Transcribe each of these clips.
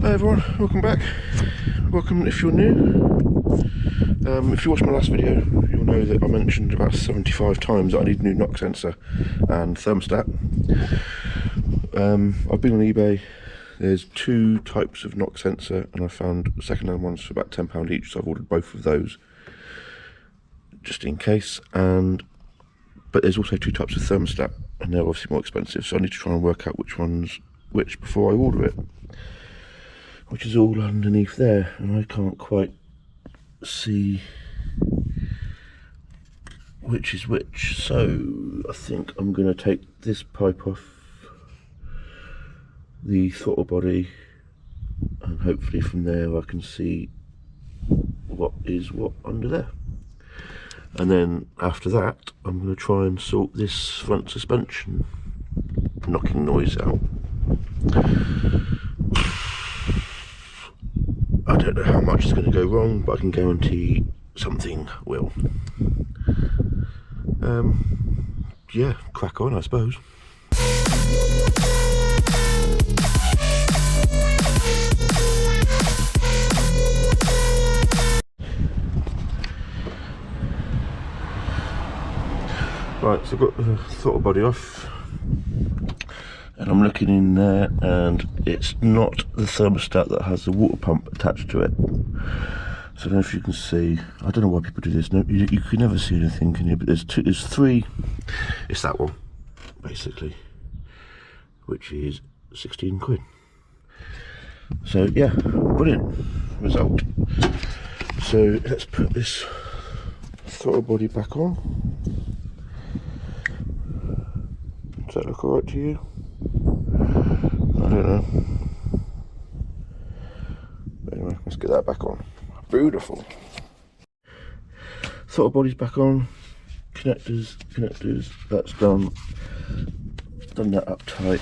Hi everyone, welcome back. Welcome if you're new. If you watched my last video, you'll know that I mentioned about 75 times that I need a new knock sensor and thermostat. I've been on eBay. There's two types of knock sensor and I found second-hand ones for about £10 each, so I've ordered both of those just in case. But there's also two types of thermostat and they're obviously more expensive, so I need to try and work out which one's which before I order it, which is all underneath there, and I can't quite see which is which. So I think I'm going to take this pipe off the throttle body, and hopefully from there I can see what is what under there. And then after that I'm going to try and sort this front suspension knocking noise out. I don't know how much is going to go wrong, but I can guarantee something will. Yeah, crack on I suppose. Right, so I've got the throttle body off and I'm looking in there, and it's not the thermostat that has the water pump attached to it. So I don't know if you can see, I don't know why people do this, no, you can never see anything, can you? But there's three, it's that one basically, which is 16 quid. So yeah, brilliant result. So let's put this throttle body back on. Does that look alright to you? I don't know. But anyway, let's get that back on. Beautiful. Throttle body's back on. Connectors, that's done. Done that up tight.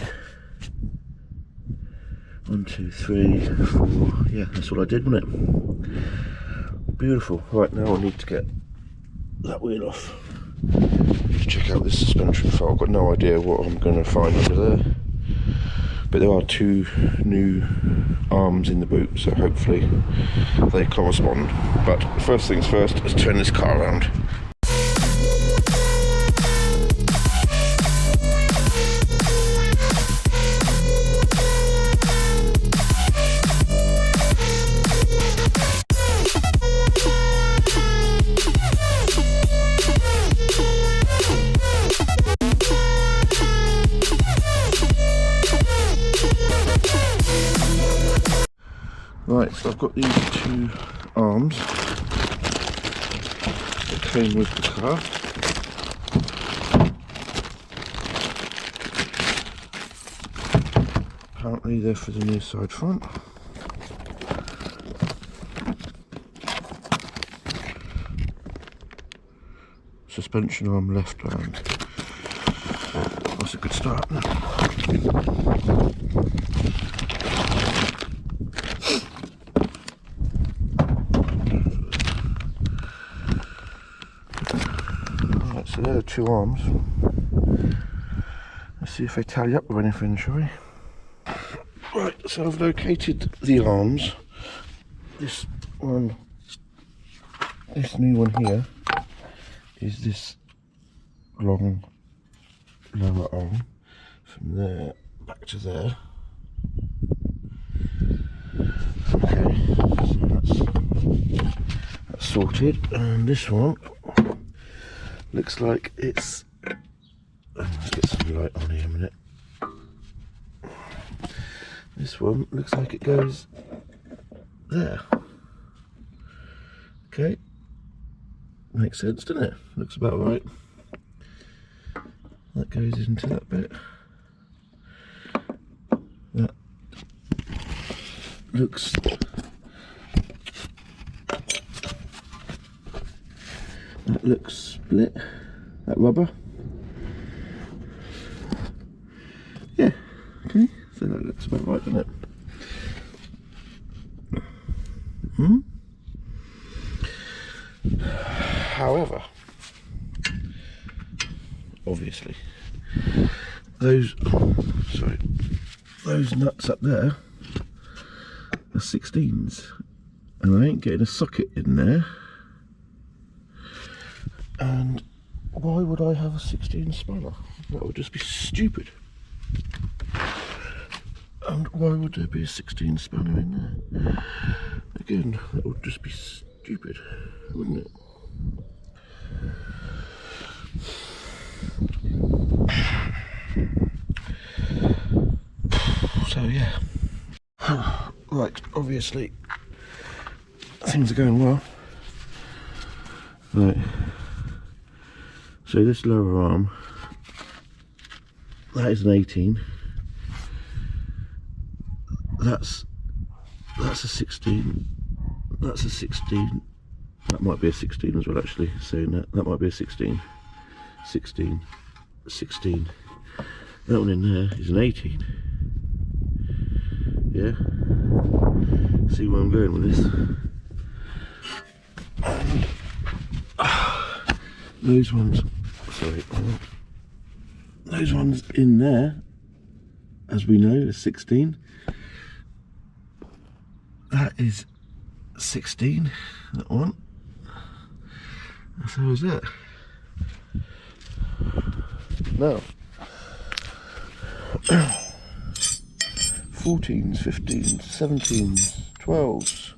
1, 2, 3, 4. Yeah, that's all I did, wasn't it? Beautiful. Right, now I need to get that wheel off. To check out this suspension file. I've got no idea what I'm going to find under there, but there are two new arms in the boot, so hopefully they correspond. But first things first, let's turn this car around. Right, so I've got these two arms that came with the car. Apparently they're for the near side front. Suspension arm left hand. That's a good start. So there are two arms. Let's see if they tally up with anything, shall we? Right, so I've located the arms. This one, this new one here, is this long lower arm. From there back to there. Okay, so that's sorted. And this one looks like it's, let's get some light on here a minute. This one looks like it goes there. Okay, makes sense, doesn't it? Looks about right. That goes into that bit. That looks split, that rubber. Yeah, okay, so that looks about right, doesn't it? However, obviously, those nuts up there are 16s, and I ain't getting a socket in there. And why would I have a 16 spanner? That would just be stupid. And why would there be a 16 spanner in there? Again, that would just be stupid, wouldn't it? So yeah. Right, obviously things are going well. Right. So this lower arm, that is an 18. That's a 16. That's a 16. That might be a 16 as well, actually, saying that. That might be a 16. 16. 16. That one in there is an 18. Yeah? See where I'm going with this? And those ones, sorry, those ones in there, as we know, are 16. That is 16, that one. So is that. Now, 14s, 15s, 17s, 12s,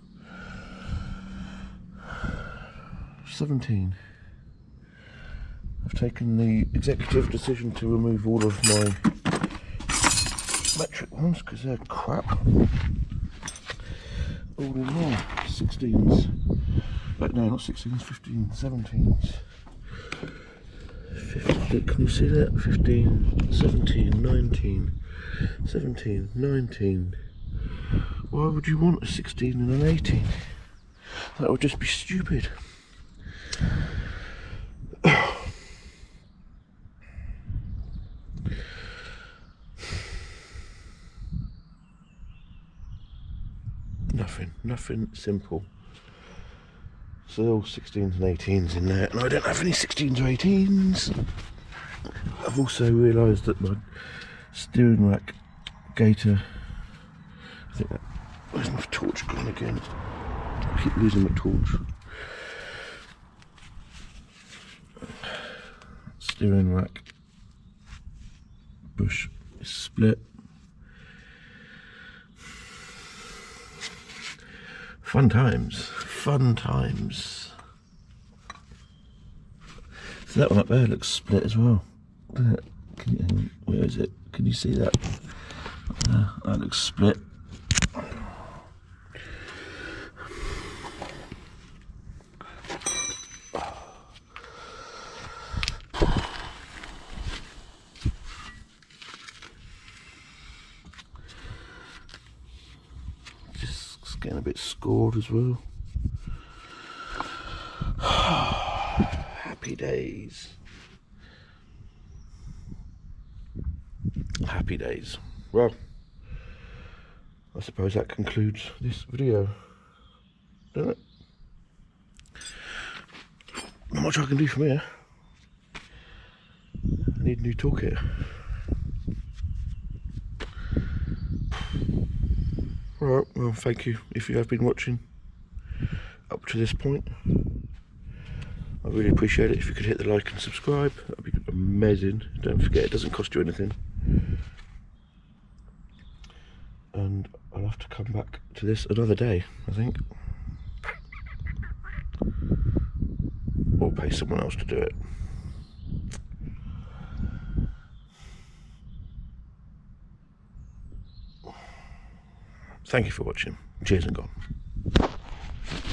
17. I've taken the executive decision to remove all of my metric ones because they're crap. All in there, 16s. But no, not 16s, 15s, 17s. 15, can you see that? 15, 17, 19, 17, 19. Why would you want a 16 and an 18? That would just be stupid. Nothing simple. So all 16s and 18s in there, and I don't have any 16s or 18s. I've also realised that my steering rack gaiter, I think that, where's my torch gone again? I keep losing my torch. Steering rack bush is split. Fun times, fun times. So that one up there looks split as well. Where is it? Can you see that? That looks split. Getting a bit scored as well. Happy days. Happy days. Well, I suppose that concludes this video, doesn't it? Not much I can do from here. I need a new toolkit. Alright, well, thank you if you have been watching up to this point. I really appreciate it if you could hit the like and subscribe. That would be amazing. Don't forget, it doesn't cost you anything. And I'll have to come back to this another day, I think. Or pay someone else to do it. Thank you for watching. Cheers and gone.